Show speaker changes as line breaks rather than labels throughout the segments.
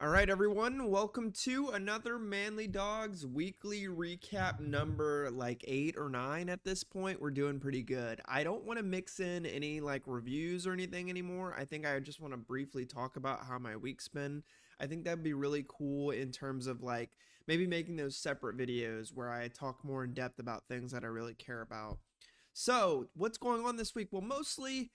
All right, everyone, welcome to another Manly Dogs weekly recap number like 8 or 9 at this point. We're doing pretty good. I don't want to mix in any like reviews or anything anymore. I think I just want to briefly talk about how my week's been. I think that'd be really cool in terms of like maybe making those separate videos where I talk more in depth about things that I really care about. So, what's going on this week? Well, mostly,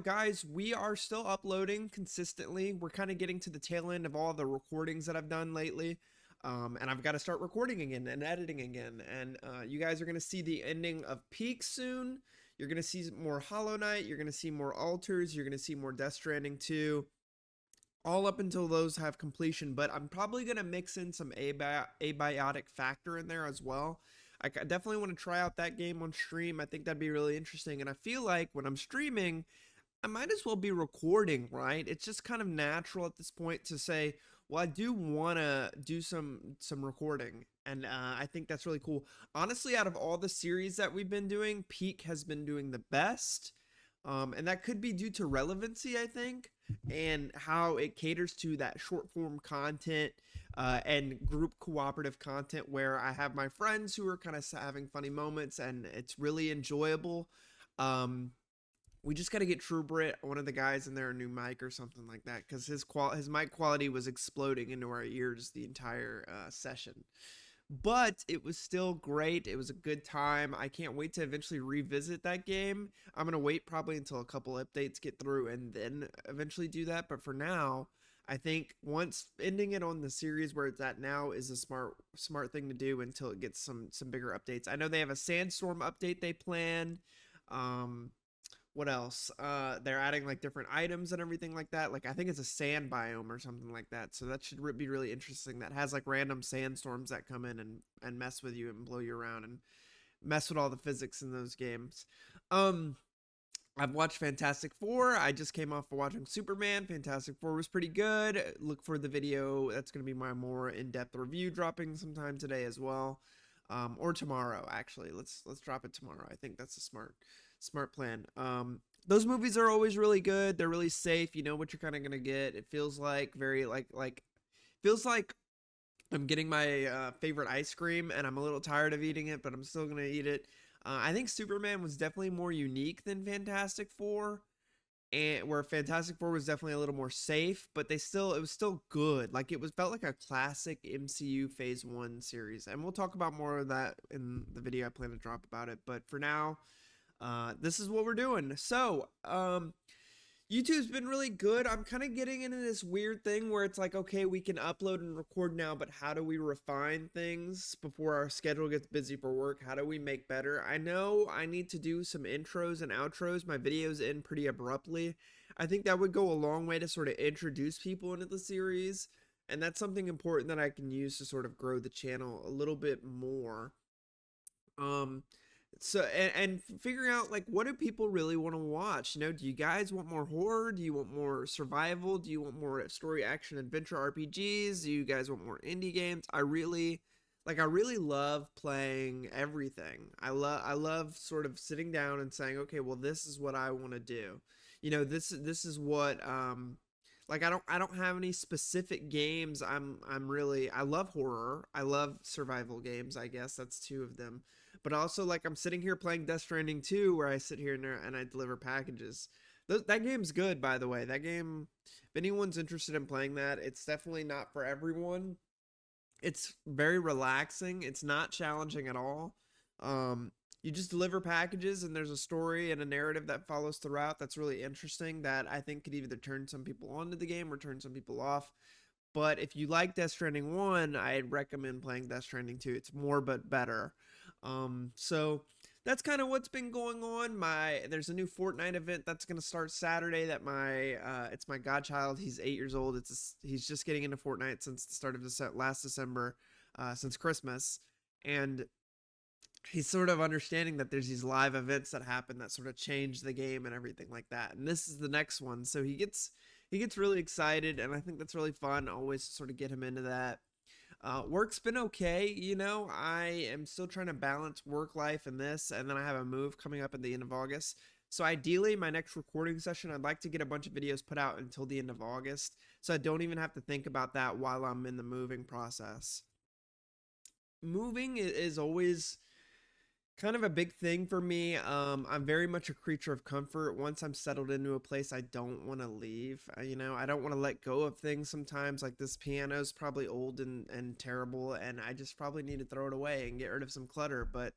guys, we are still uploading consistently. We're kind of getting to the tail end of all the recordings that I've done lately. And I've got to start recording again and editing again. And you guys are going to see the ending of Peak soon. You're going to see more Hollow Knight. You're going to see more Altars. You're going to see more Death Stranding 2. All up until those have completion. But I'm probably going to mix in some abiotic factor in there as well. I definitely want to try out that game on stream. I think that'd be really interesting. And I feel like when I'm streaming, I might as well be recording, right? It's just kind of natural at this point to say, well, I do want to do some recording, and I think that's really cool. Honestly, out of all the series that we've been doing, Peak has been doing the best, and that could be due to relevancy, I think, and how it caters to that short form content and group cooperative content where I have my friends who are kind of having funny moments, and it's really enjoyable. Um, we just got to get True Brit, one of the guys in there, a new mic or something like that, because his mic quality was exploding into our ears the entire session. But it was still great. It was a good time. I can't wait to eventually revisit that game. I'm gonna wait probably until a couple updates get through and then eventually do that. But for now, I think once ending it on the series where it's at now is a smart thing to do until it gets some bigger updates. I know they have a Sandstorm update they plan. Um, what else? They're adding like different items and everything like that. Like I think it's a sand biome or something like that. So that should be really interesting. That has like random sandstorms that come in and mess with you and blow you around and mess with all the physics in those games. Um, I've watched Fantastic Four. I just came off of watching Superman. Fantastic Four was pretty good. Look for the video. That's going to be my more in-depth review dropping sometime today as well, or tomorrow. Actually, let's drop it tomorrow. I think that's a smart plan. Those movies are always really good. They're really safe. You know what you're kind of gonna get. It feels like very like feels like I'm getting my favorite ice cream, and I'm a little tired of eating it, but I'm still gonna eat it. I think Superman was definitely more unique than Fantastic Four, and where Fantastic Four was definitely a little more safe, but it was still good. Like it was felt like a classic MCU Phase One series, and we'll talk about more of that in the video I plan to drop about it. But for now, this is what we're doing. So, YouTube's been really good. I'm kind of getting into this weird thing where it's like, okay, we can upload and record now, but how do we refine things before our schedule gets busy for work? How do we make better? I know I need to do some intros and outros. My videos end pretty abruptly. I think that would go a long way to sort of introduce people into the series. And that's something important that I can use to sort of grow the channel a little bit more. Um, and figuring out like what do people really want to watch? Do you guys want more horror? Do you want more survival? Do you want more story action adventure RPGs? Do you guys want more indie games? I really love playing everything. I love sort of sitting down and saying, okay, well this is what I want to do. This is what like I don't have any specific games. I love horror. I love survival games, I guess. That's two of them. But also like I'm sitting here playing Death Stranding 2 where I sit here and I deliver packages. That game's good, by the way. That game, if anyone's interested in playing that, it's definitely not for everyone. It's very relaxing. It's not challenging at all. Um, you just deliver packages, and there's a story and a narrative that follows throughout. That's really interesting. That I think could either turn some people onto the game or turn some people off. But if you like Death Stranding 1, I'd recommend playing Death Stranding 2. It's more but better. So that's kind of what's been going on. There's a new Fortnite event that's going to start Saturday that it's my godchild. He's 8 years old. He's just getting into Fortnite since the start of last December, since Christmas. And he's sort of understanding that there's these live events that happen that sort of change the game and everything like that. And this is the next one. So he gets really excited, and I think that's really fun always to sort of get him into that. Work's been okay, I am still trying to balance work life and this, and then I have a move coming up at the end of August. So ideally, my next recording session, I'd like to get a bunch of videos put out until the end of August, so I don't even have to think about that while I'm in the moving process. Moving is always kind of a big thing for me. I'm very much a creature of comfort. Once I'm settled into a place, I don't want to leave. I don't want to let go of things sometimes. Like this piano is probably old and terrible, and I just probably need to throw it away and get rid of some clutter. But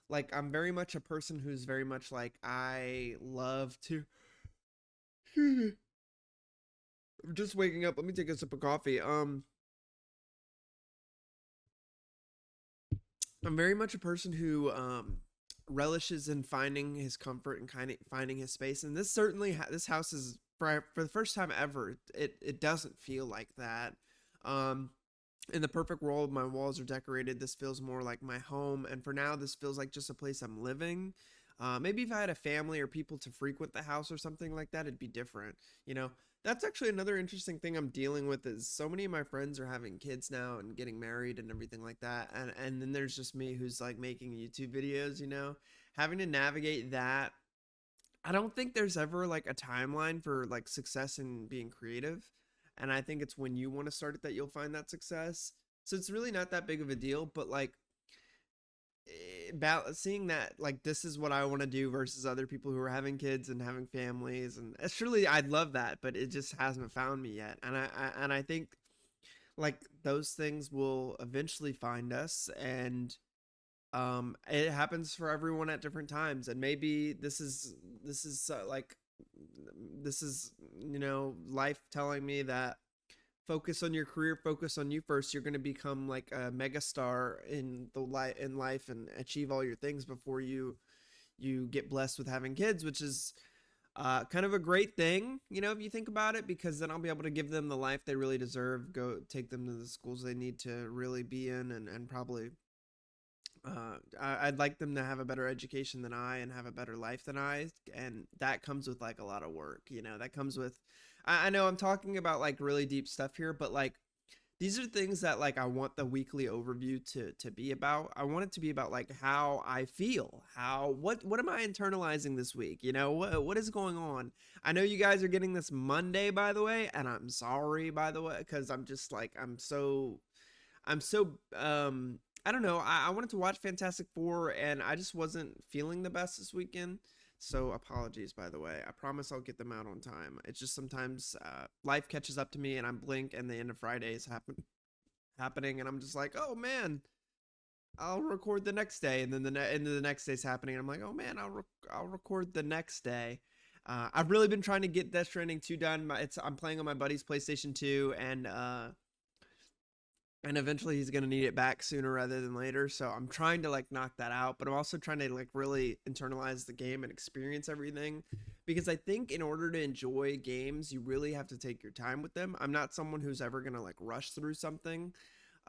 like, I'm very much a person who's very much like, I love to. I'm just waking up. Let me take a sip of coffee. I'm very much a person who relishes in finding his comfort and kind of finding his space. And this certainly this house is for the first time ever. It doesn't feel like that. Um, in the perfect world, my walls are decorated. This feels more like my home, and for now, this feels like just a place I'm living. Maybe if I had a family or people to frequent the house or something like that, it'd be different. You know, that's actually another interesting thing I'm dealing with is so many of my friends are having kids now and getting married and everything like that. And then there's just me who's like making YouTube videos, having to navigate that. I don't think there's ever like a timeline for like success in being creative. And I think it's when you want to start it that you'll find that success. So it's really not that big of a deal, but like about seeing that like this is what I want to do versus other people who are having kids and having families, and it's truly I'd love that, but it just hasn't found me yet. And I think like those things will eventually find us, and it happens for everyone at different times. And maybe like this is life telling me that focus on your career, focus on you first. You're going to become like a mega star in life and achieve all your things before you get blessed with having kids, which is kind of a great thing, if you think about it, because then I'll be able to give them the life they really deserve, go take them to the schools they need to really be in, and probably I'd like them to have a better education than I and have a better life than I. And that comes with like a lot of work, that comes with, I know I'm talking about like really deep stuff here, but like these are things that like I want the weekly overview to be about. I want it to be about like how I feel, what am I internalizing this week? What is going on? I know you guys are getting this Monday, by the way, and I'm sorry, by the way, because I'm just like I'm so I don't know. I wanted to watch Fantastic Four and I just wasn't feeling the best this weekend. So apologies, by the way. I promise I'll get them out on time. It's just sometimes life catches up to me and I'm blink and the end of Friday is happening and I'm just like, oh man, I'll record the next day, and then end of the next day's happening and I'm like, oh man, I'll record the next day. I've really been trying to get Death Stranding 2 done. I'm playing on my buddy's PlayStation 2, and eventually he's going to need it back sooner rather than later, so I'm trying to like knock that out, but I'm also trying to like really internalize the game and experience everything, because I think in order to enjoy games you really have to take your time with them. I'm not someone who's ever going to like rush through something.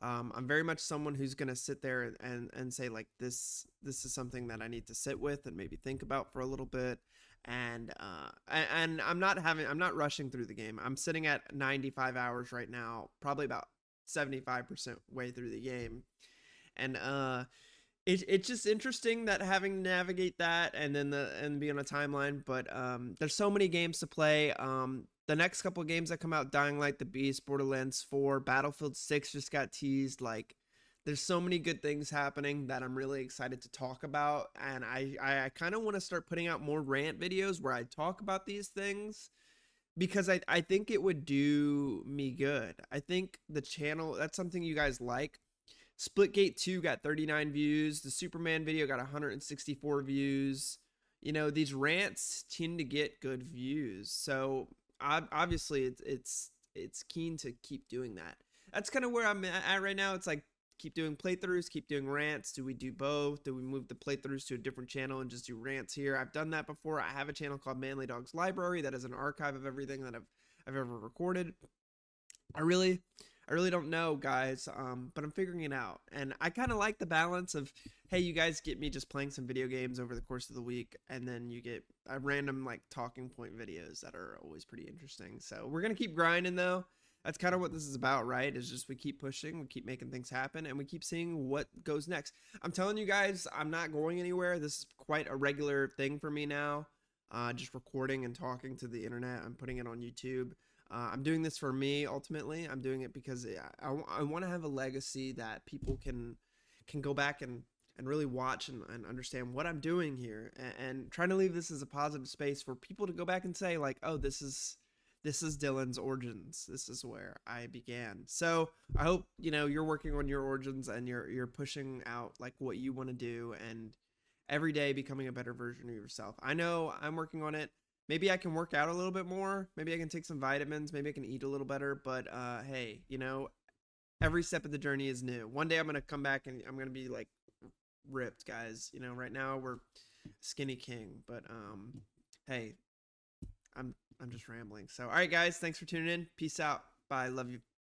I'm very much someone who's going to sit there and say like this is something that I need to sit with and maybe think about for a little bit. And I'm not rushing through the game. I'm sitting at 95 hours right now, probably about 75% way through the game. And it's just interesting that having to navigate that and be on a timeline. But there's so many games to play. The next couple of games that come out, Dying Light, The Beast, Borderlands 4, Battlefield 6 just got teased. Like there's so many good things happening that I'm really excited to talk about, and I kind of want to start putting out more rant videos where I talk about these things, because I think it would do me good. I think the channel, that's something you guys like. Splitgate 2 got 39 views. The Superman video got 164 views. These rants tend to get good views. So obviously it's keen to keep doing that. That's kind of where I'm at right now. It's like keep doing playthroughs, keep doing rants. Do we do both? Do we move the playthroughs to a different channel and just do rants here? I've done that before. I have a channel called Manlydawg's Library that is an archive of everything that I've ever recorded. I really don't know, guys, but I'm figuring it out. And I kind of like the balance of, hey, you guys get me just playing some video games over the course of the week, and then you get a random like talking point videos that are always pretty interesting. So we're gonna keep grinding though. That's kind of what this is about, right? Is just we keep pushing, we keep making things happen, and we keep seeing what goes next. I'm telling you guys, I'm not going anywhere. This is quite a regular thing for me now. just recording and talking to the internet. I'm putting it on YouTube. I'm doing this for me ultimately. I'm doing it because I want to have a legacy that people can go back and really watch and understand what I'm doing here, and trying to leave this as a positive space for people to go back and say like, oh, this is Dylan's origins. This is where I began. So I hope you're working on your origins and you're pushing out like what you want to do, and every day becoming a better version of yourself. I know I'm working on it. Maybe I can work out a little bit more. Maybe I can take some vitamins. Maybe I can eat a little better. But hey, every step of the journey is new. One day I'm gonna come back and I'm gonna be like ripped, guys. Right now we're skinny king, but hey, I'm just rambling. So all right, guys, thanks for tuning in. Peace out. Bye. Love you.